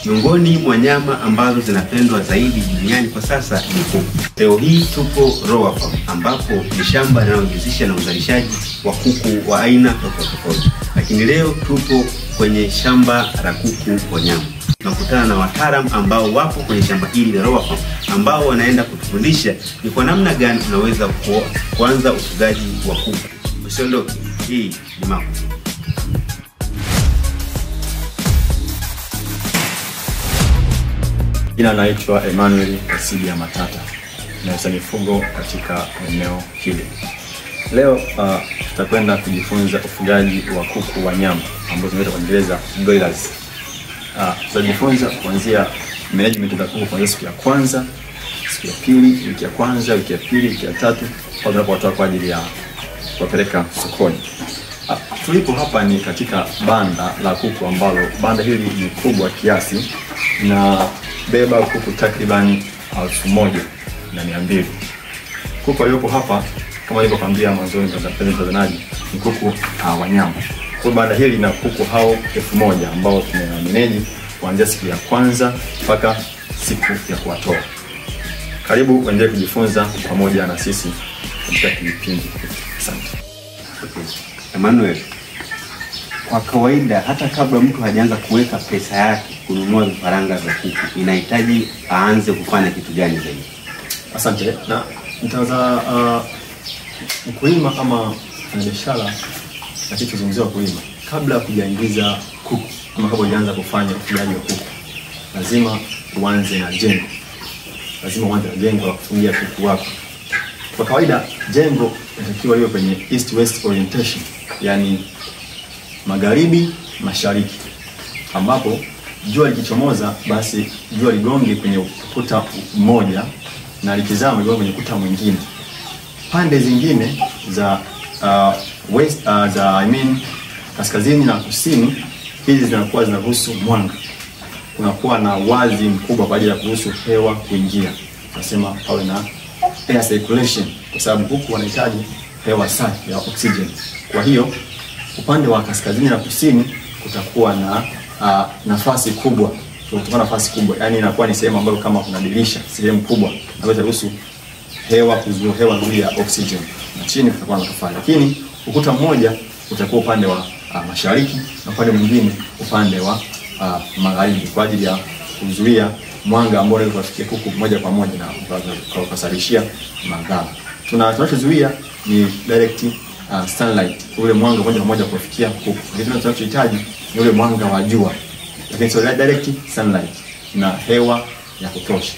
Miongoni mwa nyama ambazo zinapendwa zaidi duniani kwa sasa ni kuku. Leo hii tupo Roa Farm ambapo ni shamba linalojihusisha na uzalishaji wa kuku wa aina tofauti. Lakini leo tupo kwenye shamba la kuku wa nyama. Tunakutana na wataalamu ambao wapo kwenye shamba hili la Roa Farm ambao wanaenda kutufundisha ni kwa namna gani tunaweza kuanza ufugaji wa kuku. Usiondoke, hii ni Maku. Jina naitwa Emmanuel Sidia Matata, na mifugo katika eneo hili. Leo tutakwenda kujifunza ufugaji wa kuku wa nyama ambao tunaita kwa Kiingereza broilers. Tutajifunza kuanzia management ya kuku kuanzia siku ya kwanza, siku ya pili, wiki ya kwanza, wiki ya pili, wiki ya tatu, kwa tunapowatoa kwa ajili ya kuwapeleka sokoni. Tulipo hapa ni katika banda la kuku ambalo banda hili ni kubwa kiasi na beba kuku takribani 1200. Kuku waliopo hapa kama nilivyokuambia mwanzoni mtazamaji ni kuku wa nyama. Kwa banda hili na kuku hao 1000 ambao tumemanage kuanzia siku ya kwanza mpaka siku ya kuwatoa. Karibu uendelee kujifunza pamoja na sisi katika kipindi. Asante. Okay. Emmanuel, kwa kawaida hata kabla mtu hajaanza kuweka pesa yake kununua vifaranga vya kuku, inahitaji aanze kufanya kitu gani zaidi? Asante. Na nitaanza mkulima ama biashara na kitu kizungumzia kulima. Kabla ya kujaingiza kuku ama kabla hujaanza kufanya ufugaji wa kuku, lazima uanze na jengo. Lazima uanze na jengo la kufugia kuku wako. Kwa kawaida jengo inatakiwa liwe kwenye east west orientation, yani magharibi mashariki, ambapo jua likichomoza basi jua ligonge kwenye ukuta mmoja na likizama ligonge kwenye ukuta mwingine. Pande zingine za west kaskazini na kusini, hizi zinakuwa zinaruhusu mwanga. Kunakuwa na wazi mkubwa kwa ajili ya kuruhusu hewa kuingia. Tunasema pawe na air circulation kwa sababu kuku wanahitaji hewa safi ya oxygen. Kwa hiyo upande wa kaskazini na kusini kutakuwa na nafasi kubwa. Kutakuwa nafasi kubwa, yani inakuwa ni sehemu ambayo kama kuna dirisha, sehemu kubwa inaweza ruhusu hewa kuzuia hewa nzuri ya oxygen. Na chini kutakuwa na tofali. Lakini ukuta mmoja utakuwa upande wa mashariki na upande mwingine upande wa magharibi kwa ajili ya kuzuia mwanga ambao unaweza kufikia kuku moja kwa moja na kusababishia madhara. Tunachozuia ni direct sunlight, ule mwanga moja kwa moja kufikia kuku. Lakini tunachohitaji ni ule mwanga wa jua. Lakini so direct sunlight na hewa ya kutosha.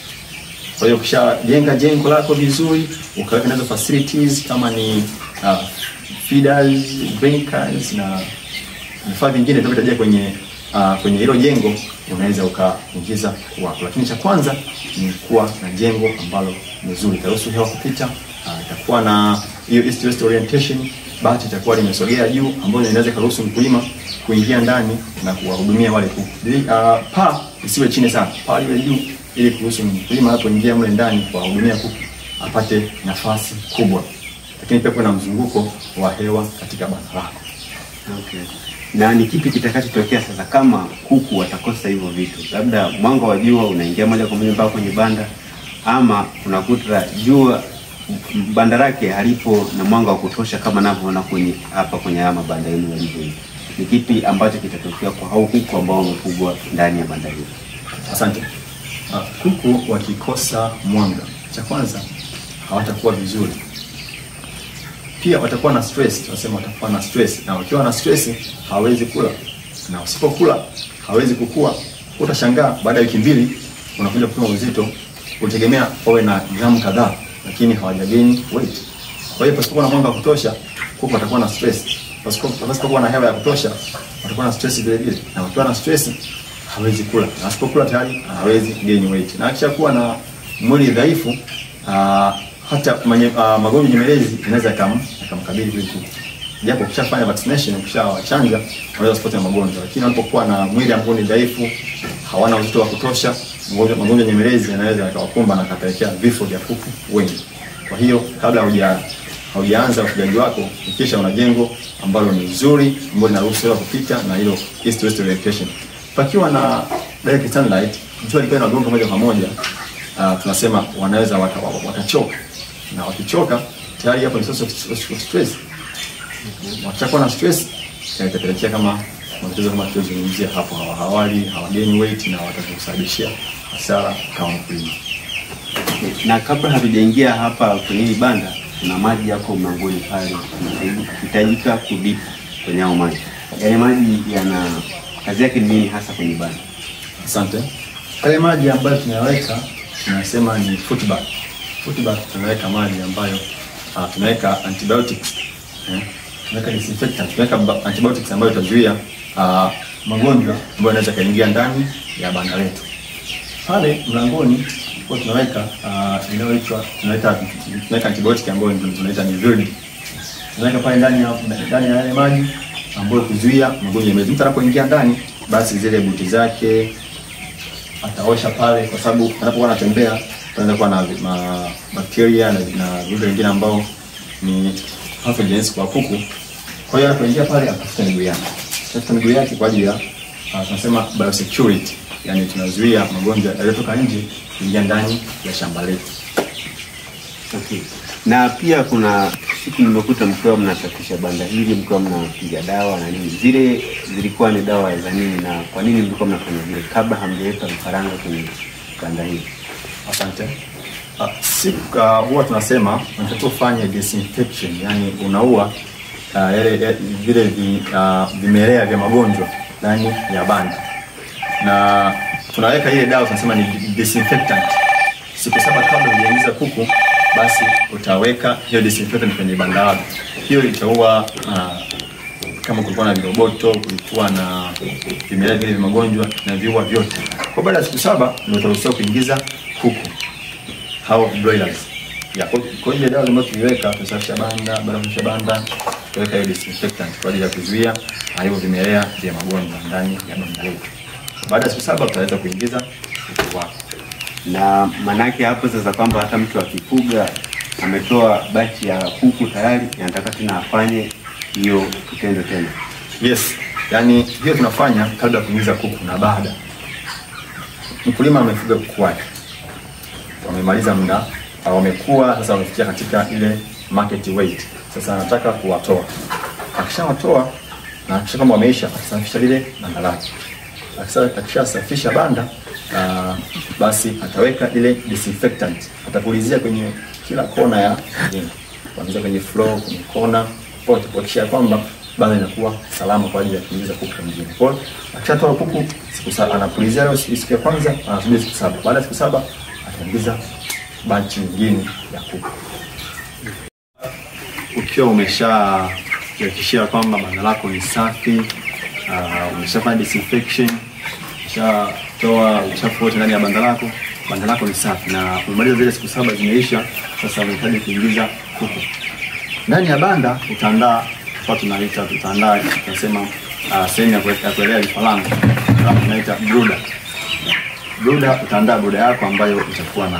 Kwa hiyo ukishajenga jengo lako vizuri, ukaweka nazo facilities kama ni feeders, drinkers na vifaa vingine vinavyohitajika kwenye hilo jengo, unaweza ukaingiza kuku wako. Lakini cha kwanza ni kuwa na jengo ambalo ni zuri, itaruhusu hewa kupita, itakuwa na hiyo east west orientation, bati itakuwa limesogea juu ambayo inaweza kuruhusu mkulima kuingia ndani na kuwahudumia wale kuku. Paa isiwe chini sana, paa liwe juu ili kuruhusu mkulima anapoingia mle ndani kuwahudumia kuku apate nafasi kubwa. Lakini pia kuna mzunguko wa hewa katika banda lako. Okay. Na ni kipi kitakachotokea sasa kama kuku watakosa hivyo vitu? Labda mwanga wa jua unaingia moja kwa moja mpaka kwenye banda, ama unakuta jua banda lake halipo na mwanga wa kutosha kama ninavyoona kwenye haya mabanda yenu yalivyo. Ni kipi ambacho kitatokea kwa hao kuku ambao wamefugwa ndani ya banda hili? Asante. Kuku wakikosa mwanga, cha kwanza hawatakuwa vizuri. Pia watakuwa na stress, tunasema watakuwa na stress. Na wakiwa na stress hawezi kula. Na usipokula hawezi kukua. Utashangaa baada ya wiki 2 unakuja kupima uzito, utegemea wawe na gramu kadhaa lakini hawajagain weight. Kwa hiyo pasipokuwa na mwanga wa kutosha, kuku watakuwa na stress. Pasipokuwa na hewa ya kutosha, watakuwa na stress vile vile. Na wakiwa na stress hawezi kula. Na asipokula tayari hawezi gain weight. Na akishakuwa na mwili dhaifu, hata magonjwa nyemelezi yanaweza yakamkabili yule kuku. Japo ukishafanya vaccination, ukishawachanja, wanaweza kupata magonjwa. Lakini wanapokuwa na mwili ambao ni dhaifu, hawana uzito wa kutosha, magonjwa nyemelezi yanaweza yakawakumba na kupelekea vifo vya kuku wengi. Kwa hiyo kabla haujaanza ufugaji wako, hakikisha una jengo ambalo ni nzuri, ambalo linaruhusu hewa kupita na hilo east west orientation. Pakiwa na direct sunlight, jua likiwa linagonga moja kwa moja, tunasema wanaweza wakachoka, na wakichoka tayari hapo ni source of stress. Wakishakuwa na stress itapelekea kama matatizo kama tulizungumzia hapo awali, hawagain weight na watakusababishia hasara kama mkulima. Na kabla hatujaingia hapa kwenye banda, kuna maji yako mlangoni pale, tunahitajika kudipu kwenye hao maji. Yale maji yana kazi yake nini hasa kwenye banda? Asante. Yale maji ambayo tunayaweka tunasema ni foot bath. Foot bath tunaweka maji ambayo tunaweka antibiotics, tunaweka disinfectant, tunaweka antibiotics ambayo itazuia magonjwa ambayo yanaweza kaingia ndani ya banda letu. Pale mlangoni kwa tunaweka inayoitwa tunaweka antibiotic ambayo tunaita ni viridi. Tunaweka pale ndani ya yale maji ambayo kuzuia magonjwa. Mtu anapoingia ndani, basi zile buti zake ataosha pale, kwa sababu anapokuwa anatembea anaweza kuwa na bakteria na vitu vingine ambao ni pathogens kwa kuku. Kwa hiyo anapoingia pale atafuta miguu yake. Atafuta miguu yake kwa ajili ya tunasema biosecurity, yani tunazuia magonjwa yaliyotoka nje kuingia ndani ya shamba letu. Okay. Na pia kuna siku nimekuta mkiwa mnasafisha banda hili, mkiwa mnapiga dawa na nini. Zile zilikuwa ni dawa za nini na kwa nini mlikuwa mnafanya vile kabla hamjaweka vifaranga kwenye banda hili? Asante. Huwa tunasema unatakiwa ufanye disinfection, yani unaua vile vimelea vya magonjwa ndani ya banda. Na tunaweka ile dawa tunasema ni disinfectant. Siku 7 kabla hujaingiza kuku, basi utaweka hiyo disinfectant kwenye banda lako. Hiyo itaua kama kulikuwa na viroboto, kulikuwa na vimelea vile vya magonjwa na viua vyote. Kwa baada ya siku 7 ndio utaruhusiwa kuingiza kuku hao broilers. Kwa hiyo dawa ambayo tuliweka kusafisha banda, baada ya kusafisha banda tuweka hiyo disinfectant kwa ajili ya kuzuia hivyo vimelea vya magonjwa ndani ya banda letu. Baada ya siku 7 utaweza kuingiza kuku wako. Na manake hapo sasa kwamba hata mtu akifuga ametoa bachi ya kuku tayari, anataka tena afanye hiyo kitendo tena. Yes, yani hiyo tunafanya kabla ya kuingiza kuku na baada. Mkulima amefuga kuku wake, wamemaliza muda, wamekuwa sasa wamefikia katika ile market weight. Sasa anataka kuwatoa. Akishawatoa na akisha kama wameisha, asafisha lile banda lake. Akishasafisha banda, basi ataweka ile disinfectant, atapulizia kwenye kila kona ya jengo, kuanzia kwenye floor, kwenye kona, pote, kuhakikisha kwamba banda inakuwa salama kwa ajili ya kuingiza kuku mwingine. Kwa hiyo akishatoa kuku siku 7 anapulizia leo siku ya kwanza, anasubiri siku 7. Baada ya siku 7 ataingiza batch nyingine ya kuku. Ukiwa umeshahakikisha kwamba banda lako ni safi, umeshafanya disinfection, umeshatoa uchafu wote ndani ya banda lako ni safi na umemaliza zile siku 7 zimeisha, sasa unahitaji kuingiza kuku. Ndani ya banda utaandaa tunasema sehemu ya kuelea vifaranga, kama tunaita brooder. Utaandaa brooder yako ambayo itakuwa na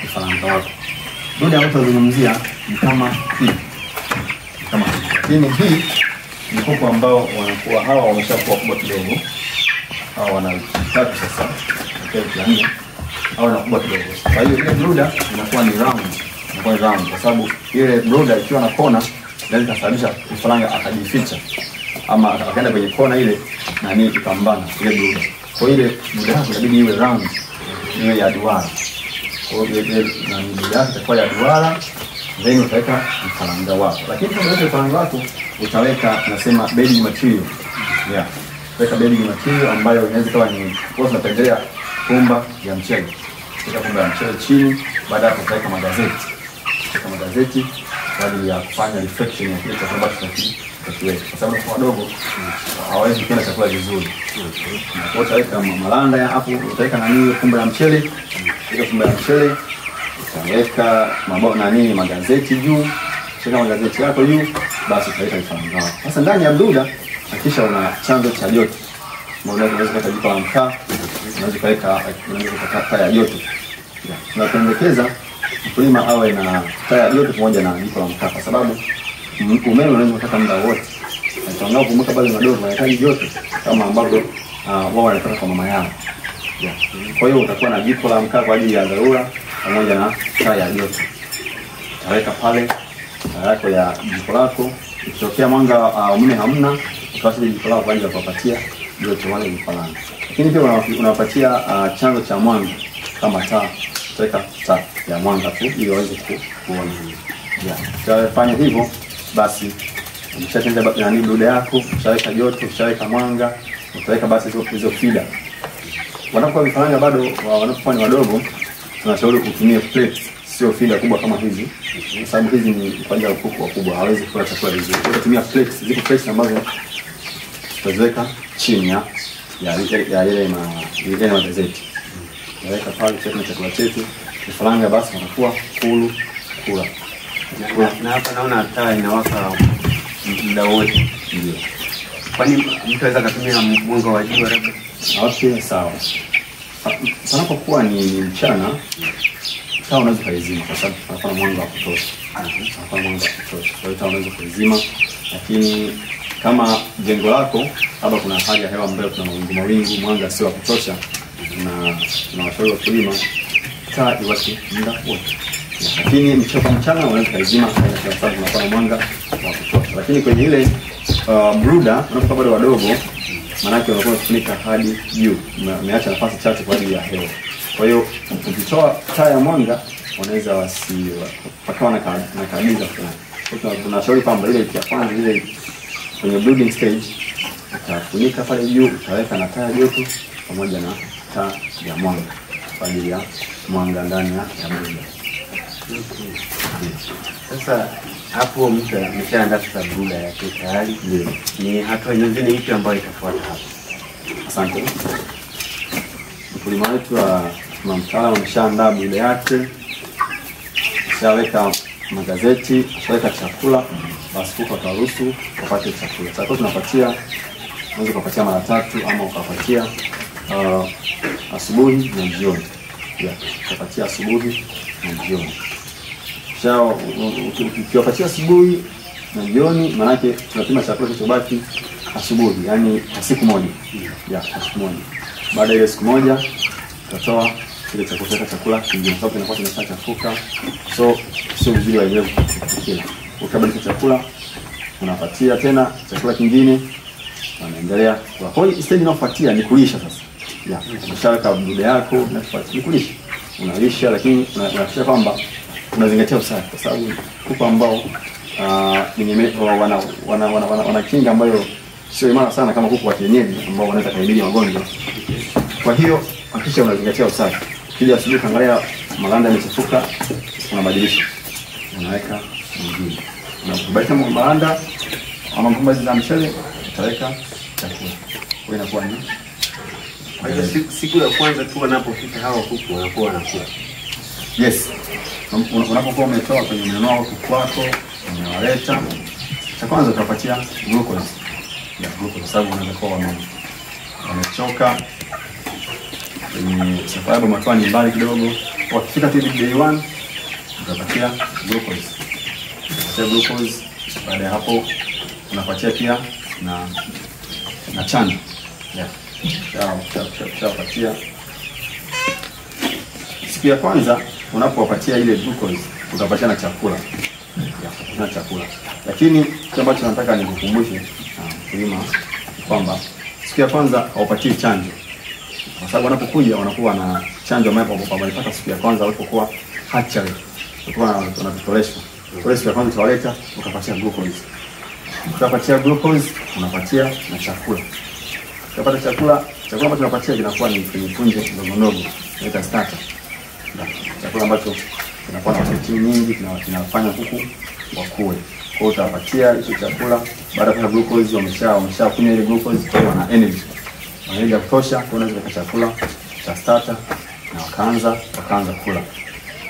vifaranga wako. Brooder ambayo tunazungumzia ni kama hii. Lakini hii ni kuku ambao wanakuwa hawa wameshakuwa kubwa kidogo. Hawa wana tatu sasa. Okay, hawa wana kubwa kidogo. Kwa hiyo ile brooder inakuwa ni round. Kwa sababu ile brooder ikiwa na kona inaweza kusababisha vifaranga akajificha ama akaenda kwenye kona ile na nini ikapambana ile brooder. Kwa hiyo ile brooder yako inabidi iwe round, iwe ya duara. Kwa hiyo ile na brooder yako itakuwa ya duara, then utaweka vifaranga wako. Lakini kama unaweka vifaranga wako utaweka tunasema bedding material. Yeah. Weka bedding material ambayo inaweza kuwa ni kwa tunapendelea pumba ya mchele. Weka pumba ya mchele chini, baada ya kuweka magazeti. Kwa ajili ya kufanya reflection ya kile chakula tutakiweka. Kwa sababu kwa wadogo hawawezi kula chakula vizuri. Na utaweka malanda ya hapo, utaweka nani pumba ya mchele. Weka pumba ya mchele, utaweka magazeti juu. Weka magazeti yako juu, basi utaweka vifaranga. Sasa ndani ya brooder hakikisha una chanzo cha joto. Unaweza kuweka jiko la mkaa, unaweza kuweka taa ya joto. Tunapendekeza mkulima awe na taa ya joto pamoja na jiko la mkaa, kwa sababu umeme unaweza kukata muda wote. Na tunaona kumbuka bado wadogo wanahitaji joto kama ambavyo wao wanataka kwa mama yao. Yeah. Kwa hiyo utakuwa na jiko la mkaa kwa ajili ya dharura pamoja na taa ya joto. Utaweka pale taa yako ya jiko lako. Ikitokea mwanga umeme hamna, utawasha jiko lako kwa ajili ya kuwapatia joto wale vifaranga. Lakini pia unawapatia chanzo cha mwanga kama taa. Utaweka taa ya mwanga tu ili waweze kuona. Yeah. Utafanya hivyo basi umeshatengeneza brooder yako, utaweka joto, utaweka mwanga, utaweka basi hizo feeder. Wanapokuwa vifaranga bado wanapofanya wadogo, tunashauri kutumia plates, sio feeder kubwa kama hizi. Kwa sababu hizi ni kwa ajili ya kuku wakubwa, hawezi kula chakula vizuri. Utatumia plates, ziko plates ambazo tutaziweka chini ya ile magazeti. Utaweka pale chakula chetu, vifaranga basi wanakuwa full kula. Na hapa naona taa inawaka muda wote. Ndio. Kwani mtu anaweza kutumia mwanga wa jua labda? Okay, sawa. Panapokuwa ni mchana, taa unaweza kuizima kwa sababu tunapata mwanga wa kutosha. Tunapata mwanga wa kutosha. Kwa hiyo taa unaweza kuizima, lakini kama jengo lako hapa kuna hali ya hewa ambayo kuna mawingu, mwanga sio wa kutosha, na tunawashauri wakulima taa iwake muda wote. Lakini mchana unaweza kuizima kwa sababu tunapata mwanga wa kutosha. Lakini kwenye ile brooder unapokuwa bado wadogo, maana yake unakuwa unafunika hadi juu, umeacha nafasi chache kwa ajili ya hewa. Kwa hiyo ukitoa taa ya mwanga wanaweza pakawa na kabisa fulani. Kwa hiyo tunashauri kwamba ile ya kwanza ile kwenye brooding stage utafunika pale juu, utaweka na taa ya joto pamoja na taa ya mwanga kwa ajili ya mwanga ndani ya brooder. Sasa hapo mtu ameshaandaa sasa brooder yake tayari. Ni hatua nyingine ipi ambayo itafuata hapo? Asante. Mkulima wetu na mtaalamu ameshaandaa brooder yake. Shaweka magazeti, shaweka chakula, basi kuku ataruhusu kupata chakula. Chakula tunapatia, unaweza kupatia mara 3 ama ukapatia asubuhi na jioni. Yeah, ukapatia asubuhi na jioni. Ukiwapatia asubuhi na jioni, maana yake tunapima chakula kilichobaki asubuhi, yani siku moja. Siku moja. Baada ya siku moja tutatoa kile chakula kingine, sababu kinakuwa kimeshachafuka. So sio vizuri waendelee kukila. Ukabadilisha chakula, unapatia tena chakula kingine, wanaendelea. Kwa hiyo stage inayofuatia ni kulisha sasa. Umeshaweka brooder yako, unafuatia kulisha. Unalisha, lakini unahakikisha kwamba unazingatia usafi, kwa sababu kuku ambao wana kinga ambayo sio imara sana kama kuku wa kienyeji ambao wanaweza kuhimili magonjwa. Kwa hiyo hakikisha unazingatia usafi. Kila asubuhi kaangalia maganda yamechafuka, unabadilisha. Unaweka mwingine. Unabadilisha maganda ama mkumba za mchele, utaweka chakula. Kwa hiyo inakuwa ni. Kwa hiyo siku ya kwanza tu wanapofika hawa kuku wanakuwa wanakula. Yes. Unapokuwa umetoa kwenye mneno wako kuku wako, unawaleta. Cha kwanza utapatia glucose. Glucose sababu wanakuwa wamechoka. Sababu matwa ni mbali kidogo. Wakifika tu day 1 utapatia glucose. Glucose. Baada ya hapo unapatia pia na chanjo. Utapatia. Siku ya kwanza unapowapatia ile glucose utapatia na chakula. Lakini kitu ambacho nataka nikukumbushe mkulima kwamba siku ya kwanza haupatii chanjo. Kwa sababu wanapokuja wanakuwa na chanjo ambayo wamepata siku ya kwanza walipokuwa hatchery. Wanakuwa wanatoleshwa. Kwa hiyo siku ya kwanza utawaleta ukapatia glucose. Utapatia glucose, unapatia na chakula. Utapata chakula ambacho tunapatia kinakuwa ni kwenye punje ndogo ndogo, inaitwa starter. Chakula ambacho kinakuwa na protein nyingi, kinafanya kuku wakue. Kwa hiyo utapatia hicho chakula, baada ya glucose wameshakunywa ile glucose, kwa hiyo wana energy. Wanaweza kutosha kuona zile chakula cha starter na wakaanza kula.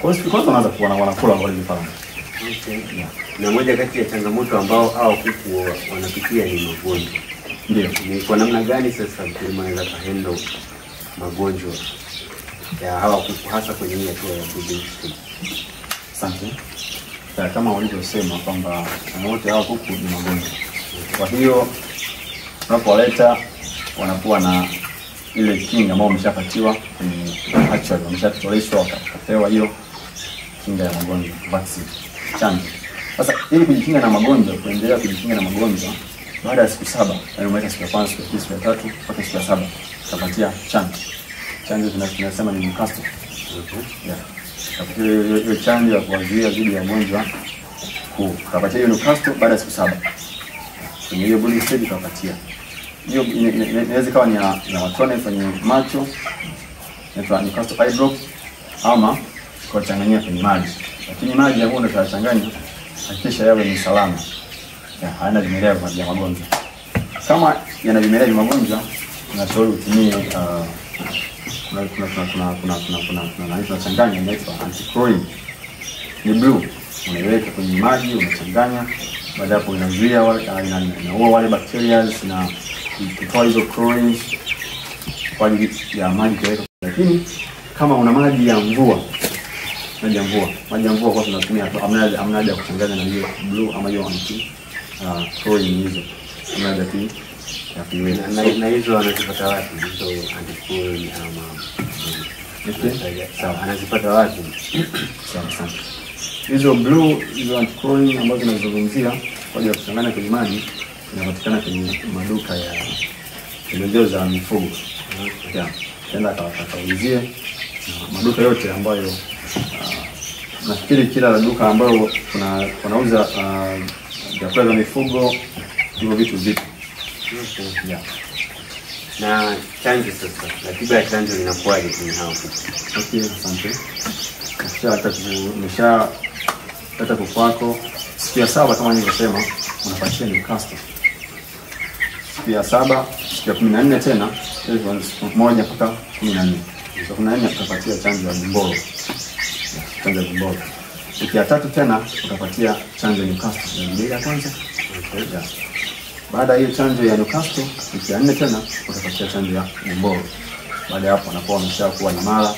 Kwa hiyo kwanza wanaanza kuwa wanakula wale vifaranga. Na moja kati ya changamoto ambao hao kuku wanapitia ni magonjwa. Ndio. Ni kwa namna gani sasa mkulima anaweza kuhandle magonjwa ya hawa kuku hasa kwenye hii hatua ya breeding stage? Asante. Kama walivyosema kwamba wote hawa kuku ni magonjwa. Kwa hiyo tunapowaleta wanakuwa na ile kinga ambayo wameshapatiwa kwenye actually wameshatoleshwa wakapewa hiyo kinga ya magonjwa vaccine chanjo. Sasa ili kujikinga na magonjwa, kuendelea kujikinga na magonjwa, baada ya siku 7, yani umeita siku ya kwanza, siku ya pili, siku ya tatu mpaka siku ya 7 utapatia chanjo. Chanjo tunasema ni Newcastle. Yeah. Utapatia hiyo chanjo ya kuzuia dhidi ya magonjwa huu. Utapatia hiyo Newcastle baada ya siku 7. Kwenye hiyo bullying stage utapatia. Hiyo inaweza kawa ni ya matone kwenye macho, inaitwa Newcastle eye drop, ama kwa changanyia kwenye maji. Lakini maji ambayo unachanganya hakikisha yawe ni salama. Haina vimelea vya magonjwa. Kama yana vimelea vya magonjwa, tunashauri utumie tunachanganya inaitwa antichlorine. Ni blue. Unaiweka kwenye maji, unachanganya, baada hapo inazuia inaua wale bacteria na kutoa hizo chlorines kwa ajili ya maji kuweka. Lakini kama una maji ya mvua, maji ya mvua kwa tunatumia amna haja kuchanganya na hiyo blue ama hiyo chlorine hizo. Amna haja tu ya kuiweka. Na hizo anazipata wapi hizo antichlorine ama sawa, anazipata wapi? Sawa. Hizo blue, hizo antichlorine ambazo tunazungumzia kwa ajili ya kuchanganya kwenye maji inapatikana kwenye maduka ya pembejeo za mifugo. Tenda kaulizie maduka yote ambayo nafikiri kila duka ambayo wanauza vyakula vya mifugo hivyo vitu vipo. Na chanjo sasa, ratiba ya chanjo inakuwaje kwenye hao? Asante. Hata kuku wako siku ya 7 kama nilivyosema unapatia Newcastle. Siku ya 7, siku ya 14 tena siku 1 mpaka 14. Siku 14 utapatia chanjo ya Gumboro. Chanjo ya Gumboro. Siku ya 3 tena utapatia chanjo ya Newcastle. Ndio ya kwanza. Baada ya hiyo chanjo ya Newcastle, siku ya 4 tena utapatia chanjo ya Gumboro. Baada hapo anakuwa ameshakuwa imara,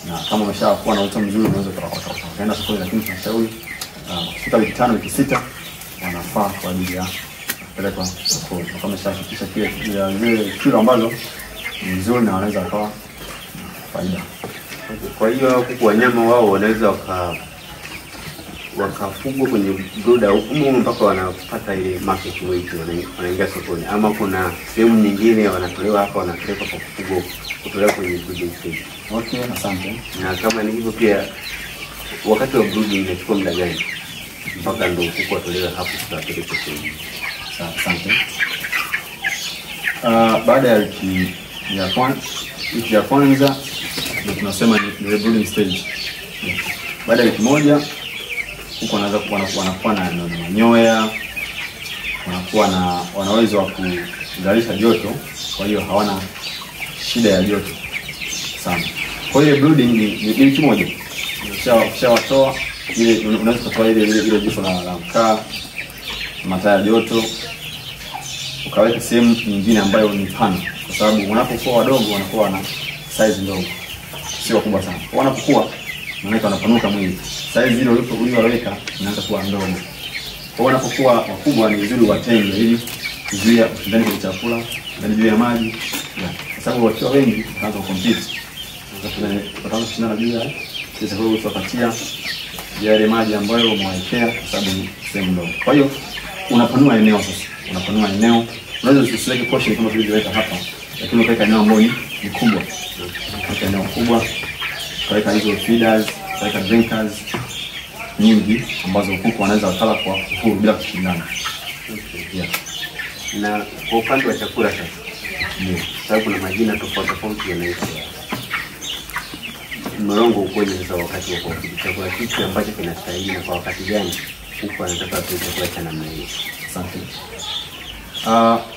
na kama umeshakuwa na uto mzuri unaweza ukaenda sokoni, lakini tunashauri kufika wiki 5 wiki 6 wanafaa kwa ajili ya kupelekwa sokoni. Kama umeshahakikisha zile kilo ambazo ni nzuri na wanaweza kuwa faida. Kwa hiyo kuku wanyama wao wanaweza wakafugwa kwenye brooder huko mpaka wanapata ile market weight wanaingia sokoni, ama kuna sehemu nyingine wanatolewa hapa wanapelekwa kwa kufugwa kutolewa kwenye breeding stage? Asante. Na kama ni hivyo pia wakati wa brooding inachukua muda gani mpaka ndio kuku watolewa hapo tutapeleka sokoni? Asante. Baada ya wiki ya kwanza ndio tunasema ni breeding stage. Baada ya wiki 1 huko wanakuwa na manyoya, wanaweza kuzalisha joto, kwa hiyo hawana shida ya joto sana. Kwa hiyo brooding ni wiki 1. Ukishawatoa ile unaweza kutoa ile jiko la mkaa, mataa ya joto, ukaweka sehemu nyingine ambayo ni pana, kwa sababu unapokuwa wadogo wanakuwa na size ndogo, sio kubwa sana. Wanapokuwa wanapanuka mwili, size ile uliyoweka inaanza kuwa ndogo. Kwa wanapokuwa wakubwa ni vizuri watenge ili kuzuia ushindani kwa chakula, ndani juu ya maji. Kwa sababu wakiwa wengi wanaanza compete. Wataanza kushindana juu ya chakula utapatia yale maji ambayo umewekea, kwa sababu ni sehemu ndogo. Kwa hiyo unapanua eneo sasa. Unapanua eneo. Unaweza usiweke portion kama tulivyoweka hapa, lakini ukaweka eneo ambalo ni kubwa. Ukaweka eneo kubwa, ukaweka hizo feeders, ukaweka drinkers nyingi ambazo kuku wanaweza wakala kwa uhuru bila kushindana. Na kwa upande wa chakula sasa, sababu kuna majina tofauti yanaitwa mlolongo ukoje sasa wakati wa kufuga chakula kipi ambacho kinastahili na kwa wakati gani kuku anataka kutoa chakula cha namna hiyo? Asante.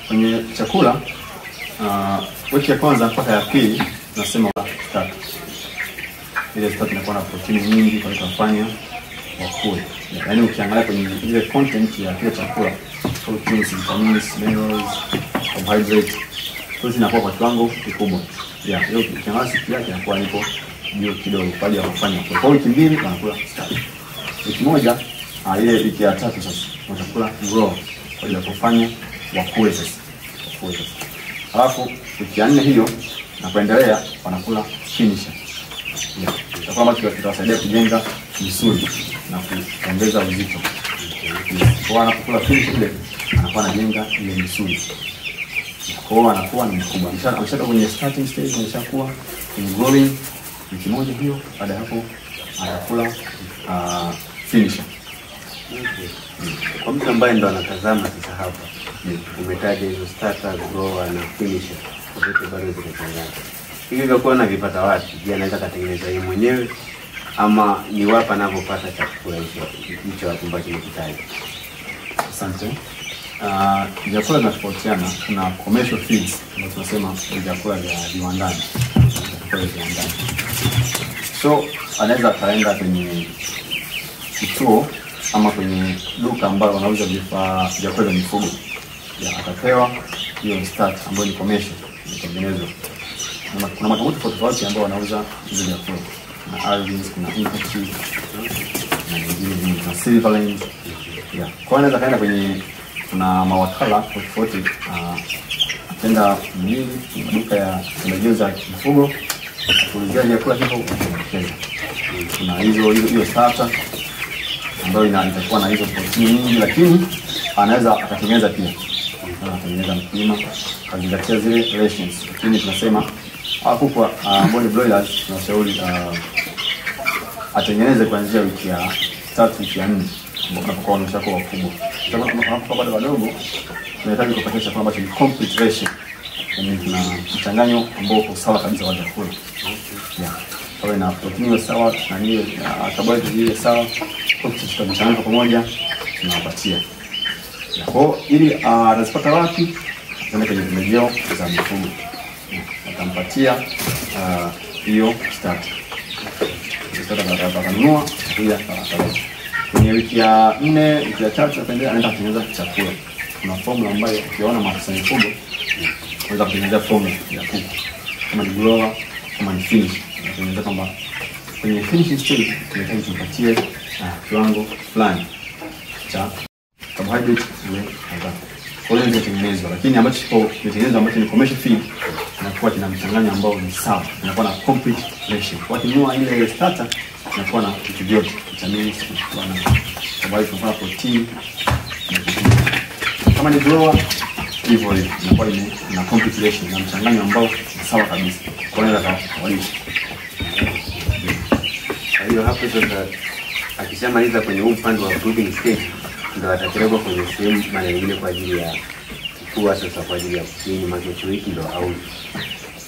Kwenye chakula wiki ya kwanza mpaka ya pili tunasema 3. Ile 3 inakuwa na protein nyingi kwa kufanya wakue. Yaani ukiangalia kwenye ile content ya kile chakula, proteins, vitamins, minerals, carbohydrates, zote zinakuwa kwa kiwango kikubwa. Hiyo ukiangalia siku yake inakuwa ipo juu kidogo kwa ajili ya kufanya. Kwa wiki 2 wanakula 3. Wiki 1 ile wiki ya 3 sasa watakula grow kwa ajili ya kufanya wakue sasa. Alafu wiki ya 4 hiyo na kuendelea wanakula finisher. Itakuwa ambacho kitawasaidia kujenga misuli na kuongeza uzito. Kwa anapokula finisher ile anakuwa anajenga ile misuli. Kwa hiyo anakuwa ni mkubwa. Ameshatoka kwenye starting stage, ameshakuwa kwenye growing wiki moja hiyo. Baada ya hapo anakula finisher. Kwa mtu ambaye ndo anatazama sasa hapa, umetaja hizo starter, grower na finisher, zote bado zitachanganya. Hivi vya kuona vipata wapi? Je, anaweza katengeneza yeye mwenyewe ama ni wapi anapopata chakula hicho ambacho nimekitaja? Asante. Vyakula vinatofautiana. Kuna commercial feeds ambazo tunasema vyakula vya viwandani. So anaweza kaenda kwenye kituo ama kwenye duka ambalo wanauza vifaa vyakula vya mifugo. Atapewa hiyo start ambayo ni commercial, inatengenezwa. Kuna makampuni tofauti ambao wanauza hizo vyakula. Kuna Alvin's, kuna Impact, na nyingine kuna Silverland. Kwa anaweza kaenda kwenye kuna mawakala tofauti atenda mjini maduka ya pembejeo za mifugo kuulizia vyakula hivyo kuelekeza. Kuna hiyo starter ambayo itakuwa na hizo protein nyingi, lakini anaweza akatengeneza pia. Anatengeneza mkulima kazingatia zile rations. Lakini tunasema kuku ambao ni broilers tunashauri atengeneze kuanzia wiki ya 3 wiki ya 4 unapokuwa umeshakuwa wakubwa. Unapokuwa bado wadogo tunahitaji kupata chakula ambacho ni complete ration. Yaani tuna mchanganyo ambao uko sawa kabisa wa chakula. Kwa na protein sawa na hiyo carbohydrate ile sawa, kwa tutachanganya kwa pamoja tunawapatia. Kwa hiyo ili atazipata wapi? Tunaenda kwenye pembejeo za mifugo. Atampatia hiyo starter. Starter atanunua ili ataleta. Kwenye wiki ya 4, wiki ya 3 ataendelea anaenda kutengeneza chakula. Kuna formula ambayo ukiona maafisa mifugo unaweza kutengeneza formula ya kuku. Kama ni grower, kama ni finish. Tunatengeneza kwamba kwenye finishing stage tunahitaji tumpatie kiwango fulani cha carbohydrate ile kadhaa. Kwa hiyo ndio tengenezwa, lakini ambacho kitengenezwa ambacho ni commercial feed inakuwa kina mchanganyo ambao ni sawa. Inakuwa na complete ration. Kwa kinua ile starter inakuwa na vitu vyote, vitamini, inakuwa na carbohydrate, inakuwa na protein. Kama ni grower hivyo inakuwa ina complete ration na mchanganyo ambao ni sawa kabisa. Kwa hiyo inaweza hiyo hapo sasa akishamaliza kwenye upande wa brooding stage ndio atapelekwa kwenye sehemu mara nyingine kwa ajili ya kukua sasa, kwa ajili ya kunyinyi maturity ndio au.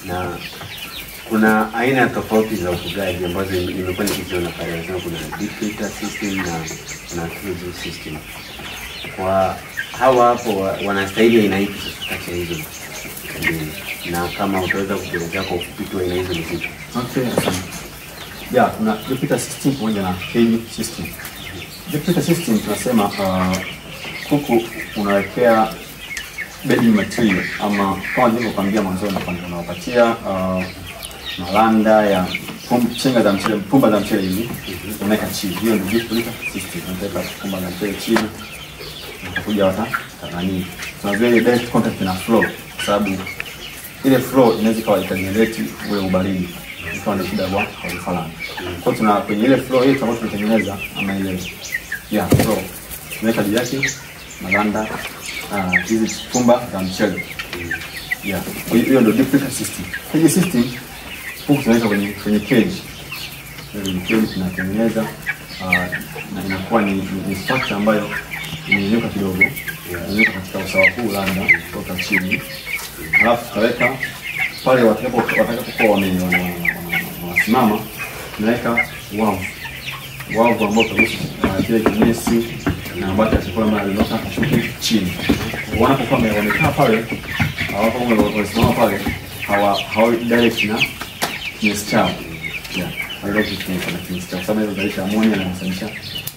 Na kuna aina tofauti za ufugaji ambazo nimekuwa nikiziona pale. Nasema kuna deep filter system na kuna closed system. Kwa hawa hapo wanastahili aina ipi sasa kati ya hizo? Na kama utaweza kuelezea kwa ufupi tu aina hizo ni zipi? Okay, asante. Kuna deep filter system pamoja na cage system. Deep filter system tunasema kuku unawekea bedding material ama kama nilivyokuambia mwanzo unawapatia malanda ya chenga za mchele, pumba za mchele hizi unaweka chini. Hiyo ndio deep filter system. Unaweka pumba za mchele chini utakuja nani tunazoea direct contact na flow, kwa sababu ile flow inaweza kawa itagenerate ule ubaridi ikawa ni shida kwa vifaranga. Kwa tuna kwenye ile flow yetu ambayo tunatengeneza ama ile flow tunaweka juu yake malanda hizi pumba za mchele. Hiyo ndio deep filter system. Cage system huku tunaweka kwenye cage. Cage tunatengeneza na inakuwa ni structure ambayo imenyooka kidogo, imenyooka katika usawa huu labda kutoka chini. Alafu tutaweka pale watakapokuwa wamesimama, tunaweka wavu ambao turuhusu kile kinyesi na baada ya chakula mara linatoka kushuka chini. Wanapokuwa wamekaa pale, wamesimama pale, hawa direct na kinyesi chao. Kwa sababu inazalisha ammonia na inasababisha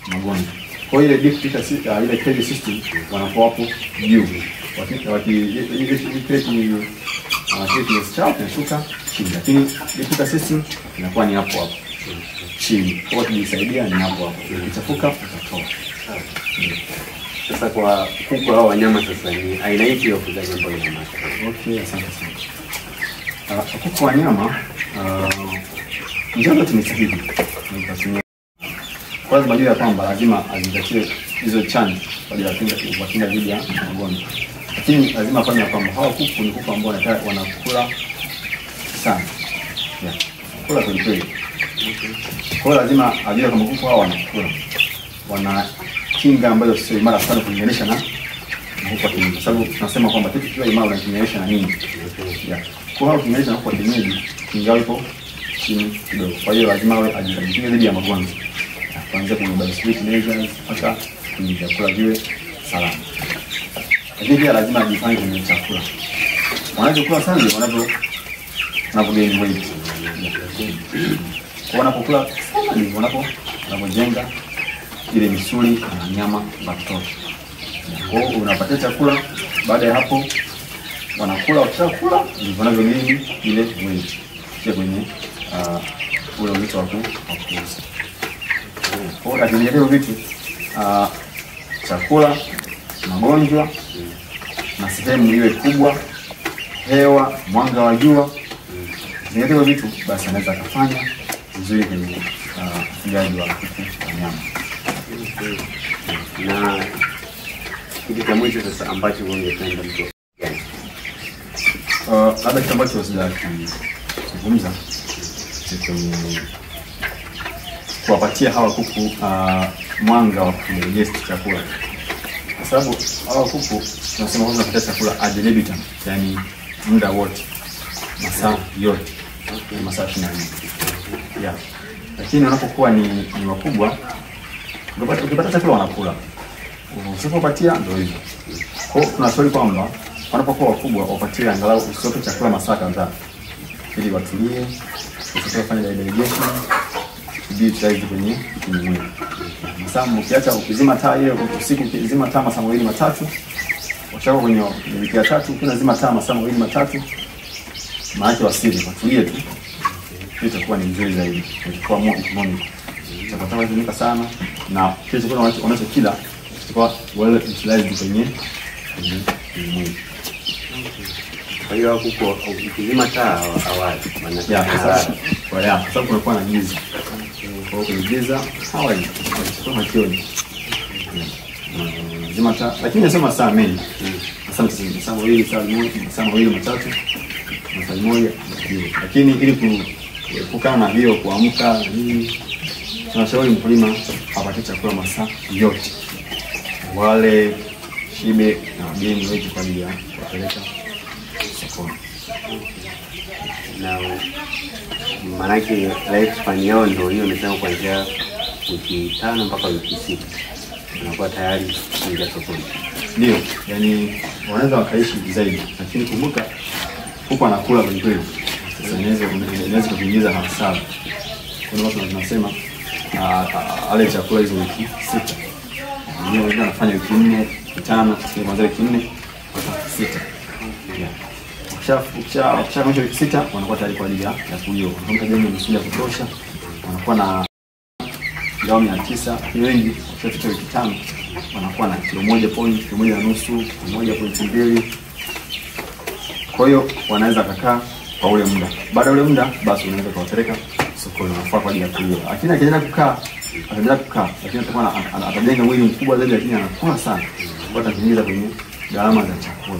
magonjwa. Kwa ile deep filter system, ile cage system wanakuwa hapo juu. Wakiketi chao kinashuka chini, lakini deep filter system inakuwa ni hapo chini. Kwa hiyo tunajisaidia ni hapo. Ikichafuka utatoa. Sasa kwa kuku au wanyama sasa ni aina ipi ya ufugaji ambao ina maana? Okay, asante sana. Kuku wa nyama njia zote ni sahihi. Kwa sababu najua kwamba lazima azingatie hizo chanjo kwa ajili ya kukinga dhidi ya magonjwa. Lakini lazima afanye kwamba hawa kuku ni kuku ambao wanakula sana. Yeah. Kula kweli. Kwa hiyo lazima ajue kama kuku hawa wanakula. Wana kinga ambayo sio imara sana kulinganisha na kuku wa kienyeji. Kwa sababu tunasema kwamba kitu kikiwa imara unakilinganisha na nini? Yeah. Kwa hiyo ukilinganisha na kuku wa kienyeji kinga ipo chini kidogo. Kwa hiyo lazima awe ajikinge dhidi ya magonjwa. Kuanzia kwenye biosecurity measures hata kwenye vyakula viwe salama. Lakini pia lazima ajipange kwenye chakula. Wanachokula sana ndio wanapogain weight. Kwa wanapokula sana ndio wanapojenga ile misuli na nyama za kutosha. Kwa hiyo unapatia chakula, baada ya hapo wanakula, wakishakula ndio wanavyogain ile weight. Kia kwenye ule uzito wa kuuza. Kwa hiyo akizingatia vitu chakula, magonjwa na sehemu iwe kubwa, hewa, mwanga wa jua, zingatia vitu, basi anaweza akafanya vizuri kwenye ufugaji wa kuku wa nyama. Na kitu cha mwisho sasa ambacho ungependa mtu gani? Labda kitu ambacho sijakizungumza kwenye kuwapatia hawa kuku mwanga wa kudigest chakula. Kwa sababu hawa kuku tunasema kwamba tunapatia chakula ad libitum, yani muda wote, masaa yote, masaa 24. Yeah. Lakini wanapokuwa ni wakubwa, ukipata chakula wanakula. Usipopatia ndio hivyo. Kwa hiyo tunashauri kwamba wanapokuwa wakubwa wapatie angalau usiwape chakula masaa kadhaa ili watulie, usifanye digestion, zaidi kwenye mwili. Sasa ukiacha ukizima taa ile usiku, ukizima taa masaa 2-3, wakati kwenye wiki ya 3 unazima taa masaa 2-3, maana wasili watulie tu, itakuwa ni nzuri zaidi kwa mwili. Chakula kinatumika sana na kile chakula wanachokila kwa wale utilized kwenye mwili. Kwa hiyo kuku ukizima taa awali wanataka kwa sababu kunakuwa na giza. Kwa hiyo giza hawali kwa machioni. Zima taa, lakini nasema saa mengi. Asante saa 2, saa 1, saa 2, 3, saa 1. Lakini ili kuepukana na hiyo kuamka nini, tunashauri mkulima apate chakula masaa yote. Wale shibe na wageni wetu kwa ajili ya kupeleka sokoni. Na manake lifespan yao ndio hiyo imesema kuanzia wiki 5 mpaka wiki 6 unakuwa tayari kuingia sokoni. Ndio, yani wanaweza wakaishi zaidi, lakini kumbuka kuku anakula kweli. Sasa inaweza kuingiza hasara. Kuna watu wanasema ale chakula hizo wiki 6. Wengine wanafanya wiki 4, 5, kuanzia wiki 4 mpaka 6. Ukisha wiki 6 wanakuwa tayari kwa ajili ya kuliwa. Wanakuwa jengo misuli ya kutosha, wanakuwa na kilo 900. Wengi wakifika wiki 5 wanakuwa na kilo 1.5, 1.2. Kwa hiyo wanaweza kukaa kwa ule muda. Baada ya ule muda basi unaweza kuwapeleka sokoni, wanafaa kwa ajili ya kuliwa. Lakini akiendelea kukaa, lakini atakuwa atajenga mwili mkubwa zaidi, lakini anakula sana. Kwa ataingiza kwenye gharama za chakula.